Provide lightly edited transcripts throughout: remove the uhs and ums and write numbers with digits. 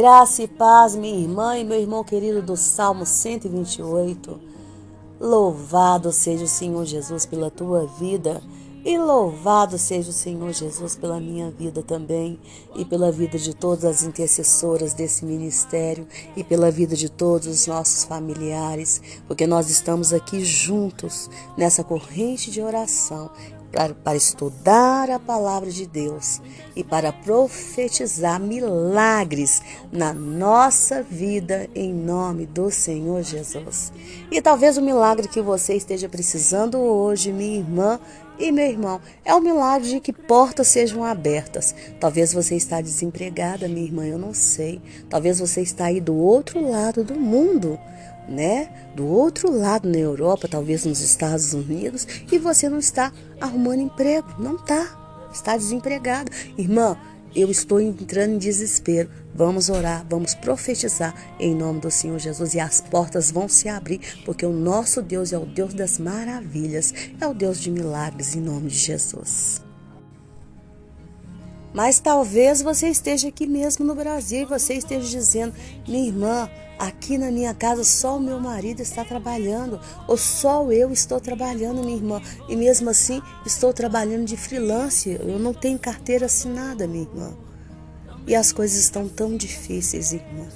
Graça e paz, minha irmã e meu irmão querido do Salmo 128. Louvado seja o Senhor Jesus pela tua vida e louvado seja o Senhor Jesus pela minha vida também e pela vida de todas as intercessoras desse ministério e pela vida de todos os nossos familiares, porque nós estamos aqui juntos nessa corrente de oração para estudar a palavra de Deus e para profetizar milagres na nossa vida em nome do Senhor Jesus. E talvez o milagre que você esteja precisando hoje, minha irmã e meu irmão, é o milagre de que portas sejam abertas. Talvez você está desempregada, minha irmã, eu não sei. Talvez você está aí do outro lado do mundo, do outro lado na Europa, talvez nos Estados Unidos, e você não está arrumando emprego, não está desempregado. Irmã, eu estou entrando em desespero. Vamos orar, vamos profetizar em nome do Senhor Jesus e as portas vão se abrir, porque o nosso Deus é o Deus das maravilhas, é o Deus de milagres em nome de Jesus. Mas talvez você esteja aqui mesmo no Brasil e você esteja dizendo: minha irmã, aqui na minha casa só o meu marido está trabalhando, ou só eu estou trabalhando, minha irmã, e mesmo assim estou trabalhando de freelance, eu não tenho carteira assinada, minha irmã. E as coisas estão tão difíceis, irmã.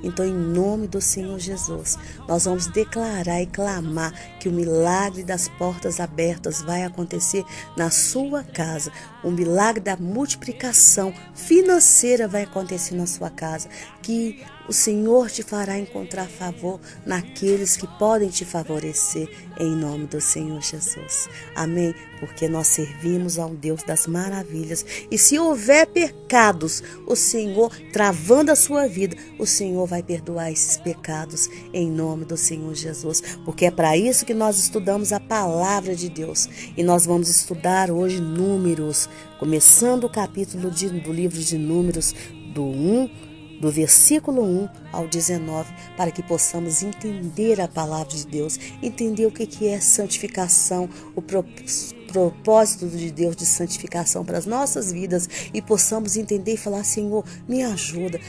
Então, em nome do Senhor Jesus, nós vamos declarar e clamar que o milagre das portas abertas vai acontecer na sua casa. O milagre da multiplicação financeira vai acontecer na sua casa. Que o Senhor te fará encontrar favor naqueles que podem te favorecer, em nome do Senhor Jesus. Amém? Porque nós servimos ao Deus das maravilhas. E se houver pecados, o Senhor, travando a sua vida, o Senhor vai perdoar esses pecados, em nome do Senhor Jesus. Porque é para isso que nós estudamos a palavra de Deus. E nós vamos estudar hoje Números, começando o capítulo do livro de Números, do versículo 1 ao 19, para que possamos entender a palavra de Deus, entender o que é santificação, o propósito de Deus de santificação para as nossas vidas, e possamos entender e falar: Senhor, me ajuda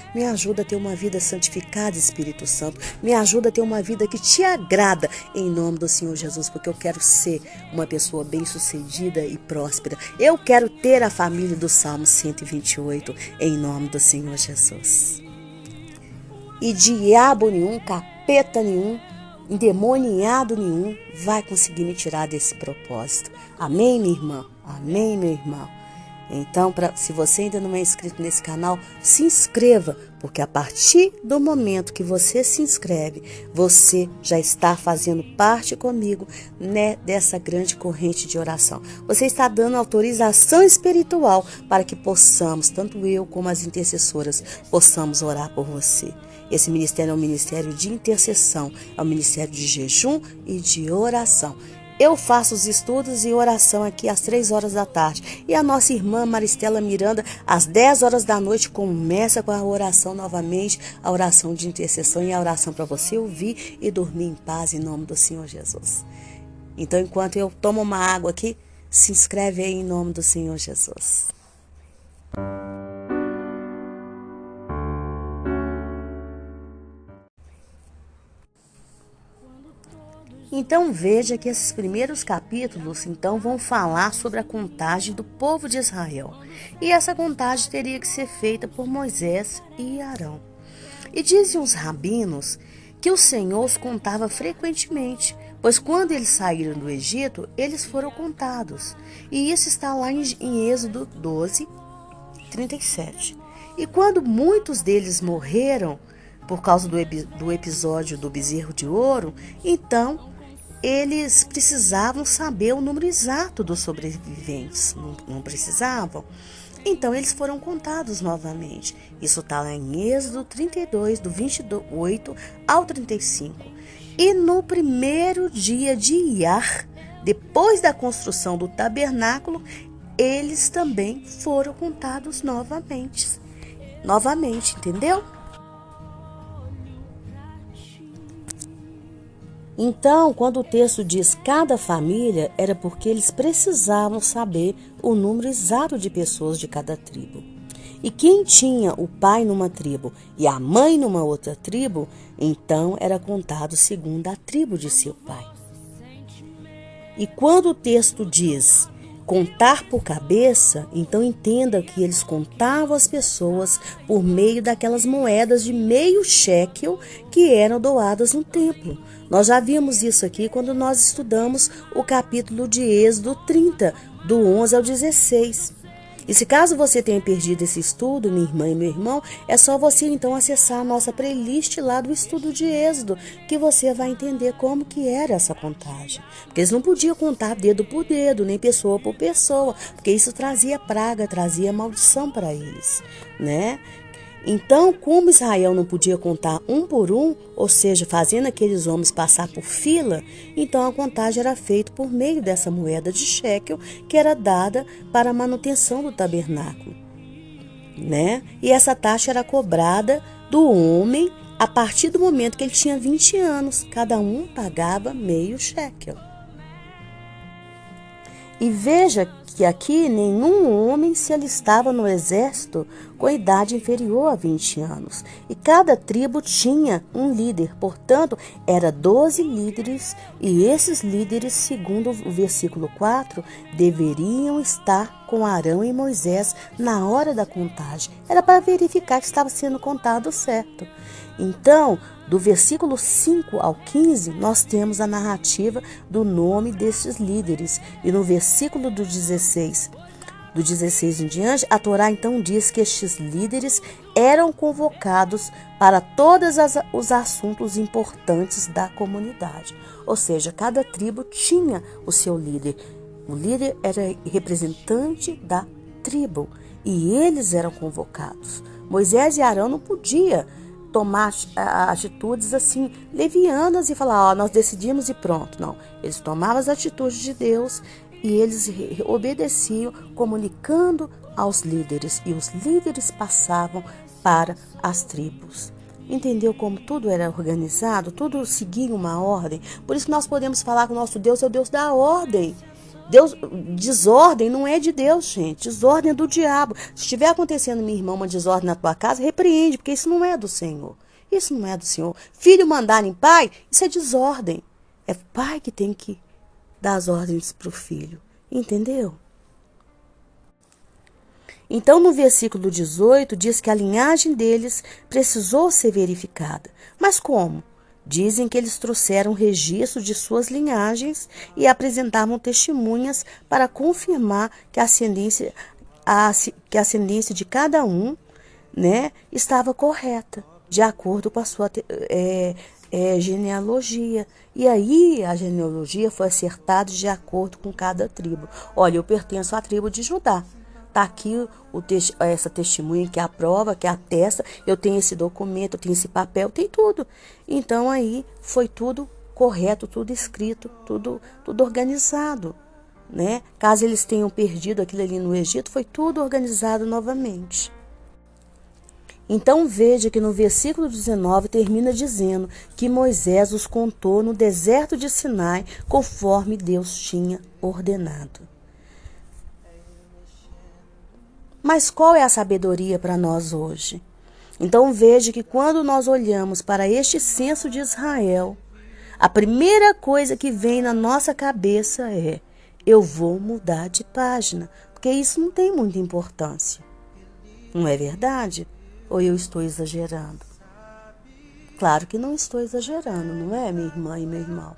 a ter uma vida santificada, Espírito Santo, me ajuda a ter uma vida que te agrada, em nome do Senhor Jesus, porque eu quero ser uma pessoa bem-sucedida e próspera. Eu quero ter a família do Salmo 128, em nome do Senhor Jesus. E diabo nenhum, capeta nenhum, endemoniado nenhum vai conseguir me tirar desse propósito. Amém, minha irmã? Amém, meu irmão? Então, se você ainda não é inscrito nesse canal, se inscreva, porque a partir do momento que você se inscreve, você já está fazendo parte comigo, dessa grande corrente de oração. Você está dando autorização espiritual para que possamos, tanto eu como as intercessoras, possamos orar por você. Esse ministério é um ministério de intercessão, é um ministério de jejum e de oração. Eu faço os estudos e oração aqui às 3 horas da tarde. E a nossa irmã Maristela Miranda, às 10 horas da noite, começa com a oração novamente, a oração de intercessão e a oração para você ouvir e dormir em paz em nome do Senhor Jesus. Então, enquanto eu tomo uma água aqui, se inscreve aí em nome do Senhor Jesus. Então veja que esses primeiros capítulos vão falar sobre a contagem do povo de Israel. E essa contagem teria que ser feita por Moisés e Arão. E dizem os rabinos que o Senhor os contava frequentemente, pois quando eles saíram do Egito, eles foram contados. E isso está lá em Êxodo 12, 37. E quando muitos deles morreram por causa do episódio do bezerro de ouro, então eles precisavam saber o número exato dos sobreviventes, não precisavam? Então eles foram contados novamente. Isso está lá em Êxodo 32, do 28 ao 35. E no primeiro dia de Iar, depois da construção do tabernáculo, eles também foram contados novamente, entendeu? Então, quando o texto diz cada família, era porque eles precisavam saber o número exato de pessoas de cada tribo. E quem tinha o pai numa tribo e a mãe numa outra tribo, então era contado segundo a tribo de seu pai. E quando o texto diz contar por cabeça, então entenda que eles contavam as pessoas por meio daquelas moedas de meio shekel que eram doadas no templo. Nós já vimos isso aqui quando nós estudamos o capítulo de Êxodo 30, do 11 ao 16. E se caso você tenha perdido esse estudo, minha irmã e meu irmão, é só você então acessar a nossa playlist lá do estudo de Êxodo, que você vai entender como que era essa contagem. Porque eles não podiam contar dedo por dedo, nem pessoa por pessoa, porque isso trazia praga, trazia maldição para eles, né? Então, como Israel não podia contar um por um, ou seja, fazendo aqueles homens passar por fila, então a contagem era feita por meio dessa moeda de shekel que era dada para a manutenção do tabernáculo, né? E essa taxa era cobrada do homem a partir do momento que ele tinha 20 anos. Cada um pagava meio shekel. E veja que aqui nenhum homem se alistava no exército com idade inferior a 20 anos. E cada tribo tinha um líder, portanto, era 12 líderes, e esses líderes, segundo o versículo 4, deveriam estar com Arão e Moisés na hora da contagem. Era para verificar que estava sendo contado certo. Então, do versículo 5 ao 15, nós temos a narrativa do nome destes líderes. E no versículo do 16 em diante, a Torá então diz que estes líderes eram convocados para todos os assuntos importantes da comunidade. Ou seja, cada tribo tinha o seu líder. O líder era representante da tribo e eles eram convocados. Moisés e Arão não podiam tomar atitudes assim levianas e falar, nós decidimos e pronto. Não, eles tomavam as atitudes de Deus e eles obedeciam, comunicando aos líderes, e os líderes passavam para as tribos. Entendeu como tudo era organizado? Tudo seguia uma ordem. Por isso que nós podemos falar que o nosso Deus é o Deus da ordem. Desordem não é de Deus, gente. Desordem é do diabo. Se estiver acontecendo, minha irmã, uma desordem na tua casa, repreende, porque isso não é do Senhor. Isso não é do Senhor. Filho mandar em pai, isso é desordem. É o pai que tem que dar as ordens para o filho. Entendeu? Então, no versículo 18, diz que a linhagem deles precisou ser verificada. Mas como? Dizem que eles trouxeram registro de suas linhagens e apresentavam testemunhas para confirmar que a ascendência de cada um, né, estava correta, de acordo com a sua genealogia. E aí a genealogia foi acertada de acordo com cada tribo. Olha, eu pertenço à tribo de Judá. Está aqui essa testemunha que aprova, que atesta, eu tenho esse documento, eu tenho esse papel, tem tudo. Então aí foi tudo correto, tudo escrito, tudo organizado, né? Caso eles tenham perdido aquilo ali no Egito, foi tudo organizado novamente. Então veja que no versículo 19 termina dizendo que Moisés os contou no deserto de Sinai, conforme Deus tinha ordenado. Mas qual é a sabedoria para nós hoje? Então veja que quando nós olhamos para este censo de Israel, a primeira coisa que vem na nossa cabeça é: eu vou mudar de página, porque isso não tem muita importância. Não é verdade? Ou eu estou exagerando? Claro que não estou exagerando, não é, minha irmã e meu irmão?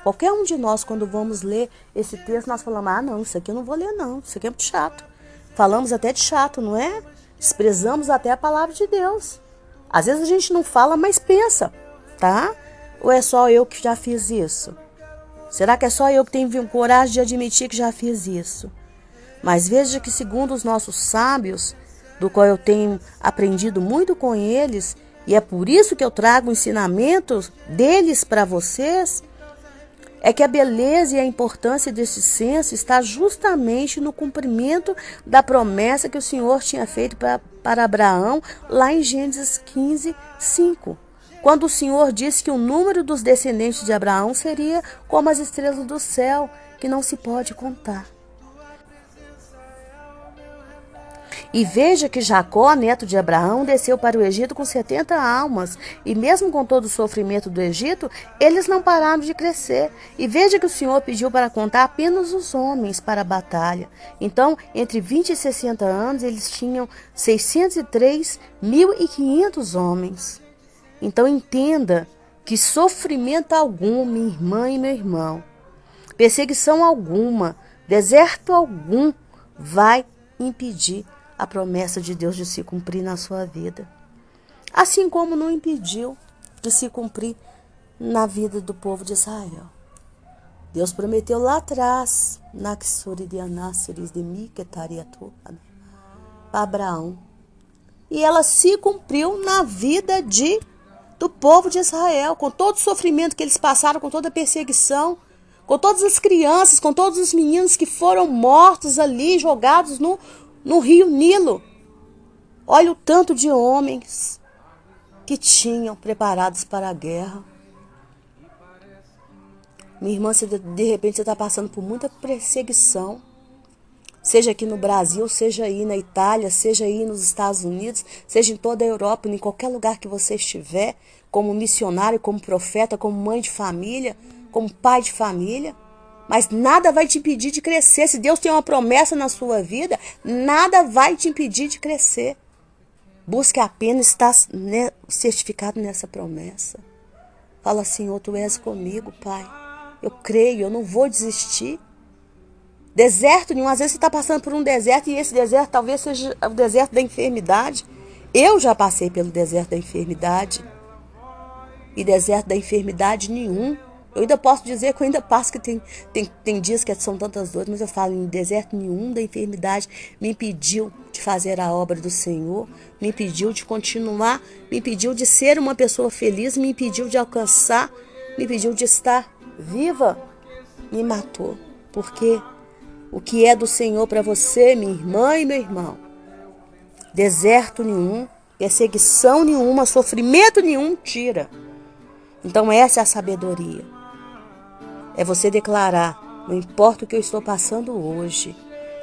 Qualquer um de nós, quando vamos ler esse texto, nós falamos, não, isso aqui eu não vou ler não, isso aqui é muito chato. Falamos até de chato, não é? Desprezamos até a palavra de Deus. Às vezes a gente não fala, mas pensa, tá? Ou é só eu que já fiz isso? Será que é só eu que tenho coragem de admitir que já fiz isso? Mas veja que segundo os nossos sábios, do qual eu tenho aprendido muito com eles, e é por isso que eu trago ensinamentos deles para vocês, é que a beleza e a importância desse censo está justamente no cumprimento da promessa que o Senhor tinha feito para Abraão, lá em Gênesis 15, 5. Quando o Senhor disse que o número dos descendentes de Abraão seria como as estrelas do céu, que não se pode contar. E veja que Jacó, neto de Abraão, desceu para o Egito com 70 almas. E mesmo com todo o sofrimento do Egito, eles não pararam de crescer. E veja que o Senhor pediu para contar apenas os homens para a batalha. Então, entre 20 e 60 anos, eles tinham 603.500 homens. Então, entenda que sofrimento algum, minha irmã e meu irmão, perseguição alguma, deserto algum, vai impedir a promessa de Deus de se cumprir na sua vida. Assim como não impediu de se cumprir na vida do povo de Israel. Deus prometeu lá atrás, para Abraão. E ela se cumpriu na vida do povo de Israel, com todo o sofrimento que eles passaram, com toda a perseguição, com todas as crianças, com todos os meninos que foram mortos ali, jogados no rio Nilo. Olha o tanto de homens que tinham preparados para a guerra. Minha irmã, de repente você está passando por muita perseguição, seja aqui no Brasil, seja aí na Itália, seja aí nos Estados Unidos, seja em toda a Europa, em qualquer lugar que você estiver, como missionário, como profeta, como mãe de família, como pai de família. Mas nada vai te impedir de crescer. Se Deus tem uma promessa na sua vida, nada vai te impedir de crescer. Busque apenas estar certificado nessa promessa. Fala, Senhor, Tu és comigo, Pai. Eu creio, eu não vou desistir. Deserto nenhum. Às vezes você está passando por um deserto e esse deserto talvez seja o deserto da enfermidade. Eu já passei pelo deserto da enfermidade. E deserto da enfermidade nenhum. Eu ainda posso dizer que eu ainda passo, que tem dias que são tantas dores, mas eu falo, em deserto nenhum da enfermidade me impediu de fazer a obra do Senhor, me impediu de continuar, me impediu de ser uma pessoa feliz, me impediu de alcançar, me impediu de estar viva, me matou. Porque o que é do Senhor para você, minha irmã e meu irmão, deserto nenhum, perseguição nenhuma, sofrimento nenhum tira. Então essa é a sabedoria. É você declarar, não importa o que eu estou passando hoje,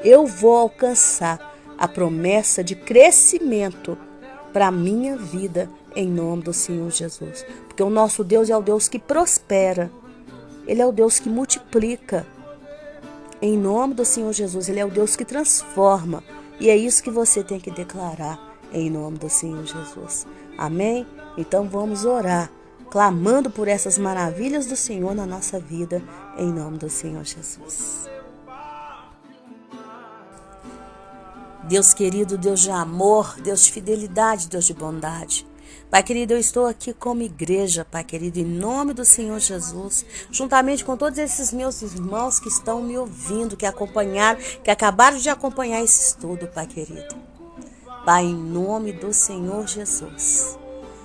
eu vou alcançar a promessa de crescimento para a minha vida em nome do Senhor Jesus. Porque o nosso Deus é o Deus que prospera, Ele é o Deus que multiplica. Em nome do Senhor Jesus, Ele é o Deus que transforma. E é isso que você tem que declarar em nome do Senhor Jesus. Amém? Então vamos orar, clamando por essas maravilhas do Senhor na nossa vida, em nome do Senhor Jesus. Deus querido, Deus de amor, Deus de fidelidade, Deus de bondade. Pai querido, eu estou aqui como igreja, Pai querido, em nome do Senhor Jesus, juntamente com todos esses meus irmãos que estão me ouvindo, que acompanharam, que acabaram de acompanhar esse estudo, Pai querido. Pai, em nome do Senhor Jesus.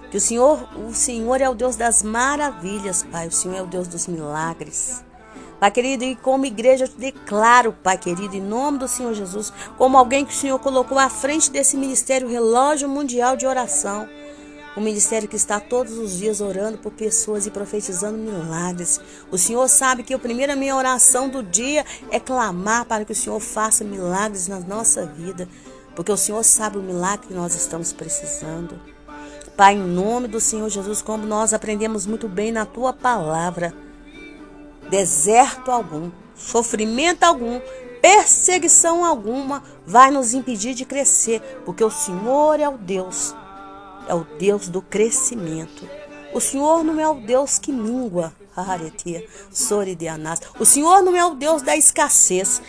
Que o Senhor é o Deus das maravilhas, Pai. O Senhor é o Deus dos milagres. Pai querido, e como igreja eu te declaro, Pai querido, em nome do Senhor Jesus, como alguém que o Senhor colocou à frente desse ministério Relógio Mundial de Oração. Um ministério que está todos os dias orando por pessoas e profetizando milagres. O Senhor sabe que a primeira minha oração do dia é clamar para que o Senhor faça milagres na nossa vida. Porque o Senhor sabe o milagre que nós estamos precisando. Pai, em nome do Senhor Jesus, como nós aprendemos muito bem na Tua palavra, deserto algum, sofrimento algum, perseguição alguma vai nos impedir de crescer, porque o Senhor é o Deus do crescimento. O Senhor não é o Deus que mingua. O Senhor não é o Deus da escassez.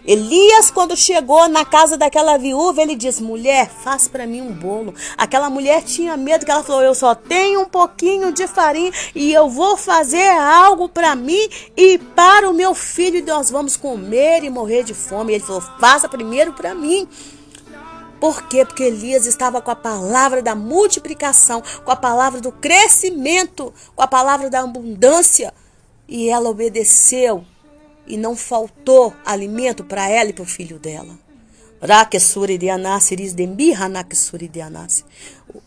Elias, quando chegou na casa daquela viúva, ele diz: mulher, faz para mim um bolo. Aquela mulher tinha medo, que ela falou: eu só tenho um pouquinho de farinha e eu vou fazer algo para mim e para o meu filho, e nós vamos comer e morrer de fome. E ele falou: faça primeiro para mim. Por quê? Porque Elias estava com a palavra da multiplicação, com a palavra do crescimento, com a palavra da abundância. E ela obedeceu e não faltou alimento para ela e para o filho dela.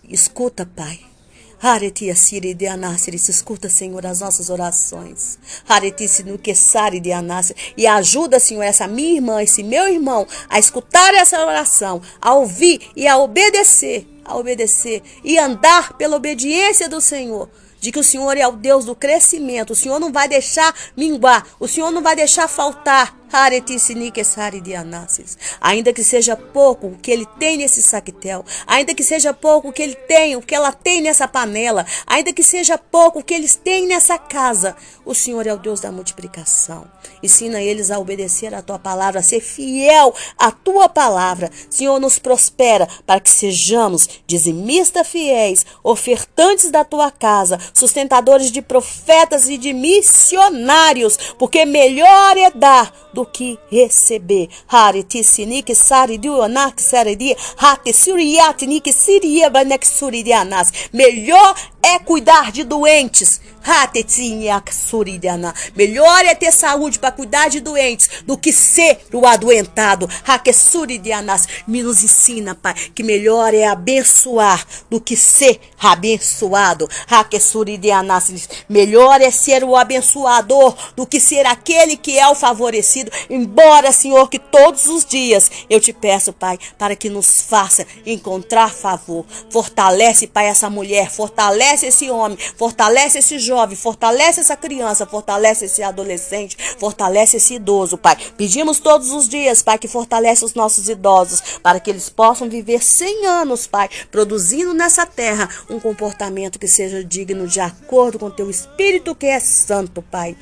Escuta, Pai. Haretia Siri de Anáceres, escuta, Senhor, as nossas orações. Haretia no Quesari de Anáceres. E ajuda, Senhor, essa minha irmã, esse meu irmão, a escutar essa oração, a ouvir e a obedecer e andar pela obediência do Senhor. De que o Senhor é o Deus do crescimento. O Senhor não vai deixar minguar. O Senhor não vai deixar faltar. Ainda que seja pouco o que ele tem nesse saquetel, ainda que seja pouco o que ele tem, o que ela tem nessa panela, ainda que seja pouco o que eles têm nessa casa, o Senhor é o Deus da multiplicação. Ensina eles a obedecer a tua palavra, a ser fiel à tua palavra. Senhor, nos prospera para que sejamos dizimistas fiéis, ofertantes da tua casa, sustentadores de profetas e de missionários, porque melhor é dar do que receber. Melhor é cuidar de doentes. Melhor é ter saúde para cuidar de doentes do que ser o adoentado. Me nos ensina, Pai, que melhor é abençoar do que ser abençoado. Melhor é ser o abençoador do que ser aquele que é o favorecido. Embora, Senhor, que todos os dias eu te peço, Pai, para que nos faça encontrar favor. Fortalece, Pai, essa mulher, fortalece esse homem, fortalece esse jovem, fortalece essa criança, fortalece esse adolescente, fortalece esse idoso, Pai. Pedimos todos os dias, Pai, que fortalece os nossos idosos, para que eles possam viver 100 anos, Pai, produzindo nessa terra um comportamento que seja digno de acordo com teu Espírito que é santo, Pai.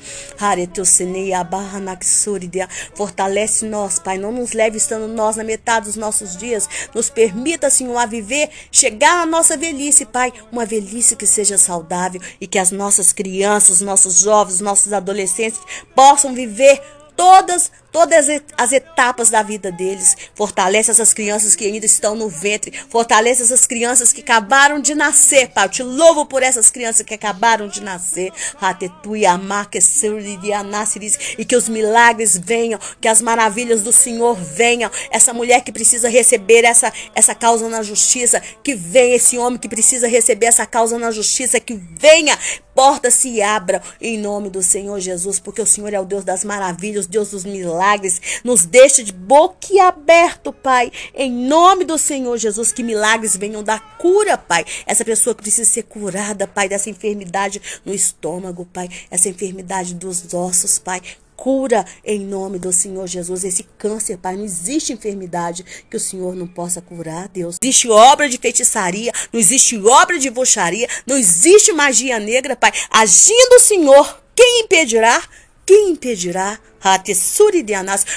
Fortalece nós, Pai, não nos leve estando nós na metade dos nossos dias, nos permita, Senhor, a viver, chegar na nossa velhice, Pai, uma velhice que seja saudável e que as nossas crianças, nossos jovens, nossos adolescentes possam viver todas as etapas da vida deles. Fortalece essas crianças que ainda estão no ventre. Fortalece essas crianças que acabaram de nascer, Pai. Eu te louvo por essas crianças que acabaram de nascer. E que os milagres venham, que as maravilhas do Senhor venham. Essa mulher que precisa receber essa causa na justiça, que venha. Esse homem que precisa receber essa causa na justiça, que venha. Portas se abram em nome do Senhor Jesus, porque o Senhor é o Deus das maravilhas, Deus dos milagres. Nos deixa de boquiaberto, Pai, em nome do Senhor Jesus, que milagres venham da cura, Pai. Essa pessoa que precisa ser curada, Pai, dessa enfermidade no estômago, Pai, essa enfermidade dos ossos, Pai. Cura em nome do Senhor Jesus esse câncer, Pai. Não existe enfermidade que o Senhor não possa curar, Deus. Não existe obra de feitiçaria, não existe obra de bruxaria, não existe magia negra, Pai. Agindo o Senhor, quem impedirá? Quem impedirá?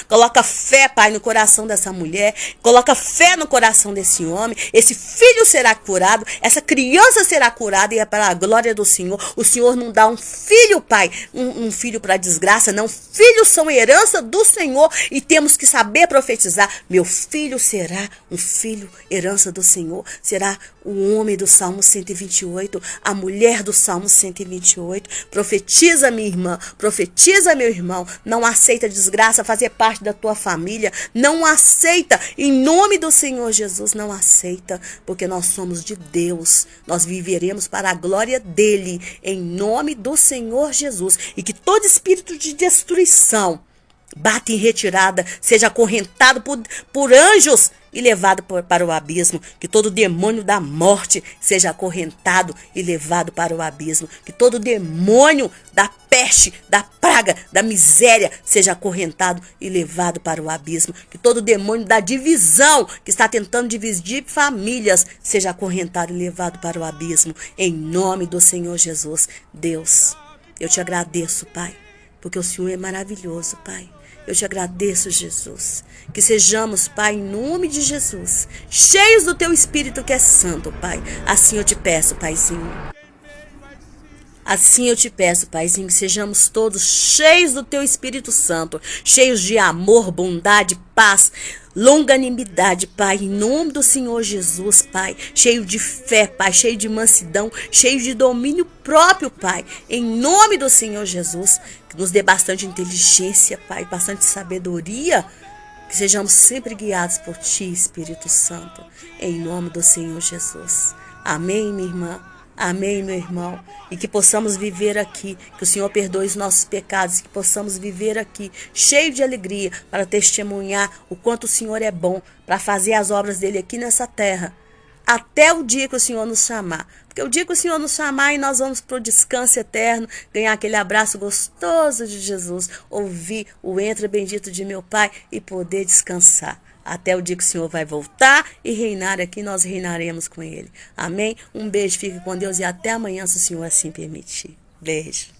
Coloca fé, Pai, no coração dessa mulher. Coloca fé no coração desse homem. Esse filho será curado. Essa criança será curada. E é para a glória do Senhor. O Senhor não dá um filho, Pai, um filho para desgraça. Não, filhos são herança do Senhor. E temos que saber profetizar. Meu filho será um filho, herança do Senhor. Será o homem do Salmo 128. A mulher do Salmo 128. Profetiza, minha irmã. Profetiza, meu irmão. Não aceita desgraça fazer parte da tua família. Não aceita. Em nome do Senhor Jesus, não aceita. Porque nós somos de Deus. Nós viveremos para a glória dele. Em nome do Senhor Jesus. E que todo espírito de destruição bata em retirada, seja acorrentado por anjos e levado para o abismo. Que todo demônio da morte seja acorrentado e levado para o abismo. Que todo demônio da peste, da praga, da miséria seja acorrentado e levado para o abismo. Que todo demônio da divisão que está tentando dividir famílias seja acorrentado e levado para o abismo. Em nome do Senhor Jesus. Deus, eu te agradeço, Pai, porque o Senhor é maravilhoso, Pai. Eu te agradeço, Jesus. Que sejamos, Pai, em nome de Jesus, cheios do teu Espírito que é santo, Pai. Assim eu te peço, Paizinho. Assim eu te peço, Paizinho, que sejamos todos cheios do teu Espírito Santo, cheios de amor, bondade, paz, longanimidade, Pai, em nome do Senhor Jesus, Pai, cheio de fé, Pai, cheio de mansidão, cheio de domínio próprio, Pai, em nome do Senhor Jesus, que nos dê bastante inteligência, Pai, bastante sabedoria, que sejamos sempre guiados por Ti, Espírito Santo, em nome do Senhor Jesus. Amém, minha irmã. Amém, meu irmão? E que possamos viver aqui, que o Senhor perdoe os nossos pecados, que possamos viver aqui, cheio de alegria, para testemunhar o quanto o Senhor é bom, para fazer as obras dele aqui nessa terra, até o dia que o Senhor nos chamar. Porque o dia que o Senhor nos chamar e nós vamos para o descanso eterno, ganhar aquele abraço gostoso de Jesus, ouvir o entra bendito de meu Pai e poder descansar. Até o dia que o Senhor vai voltar e reinar aqui, nós reinaremos com Ele. Amém? Um beijo, fique com Deus e até amanhã, se o Senhor assim permitir. Beijo.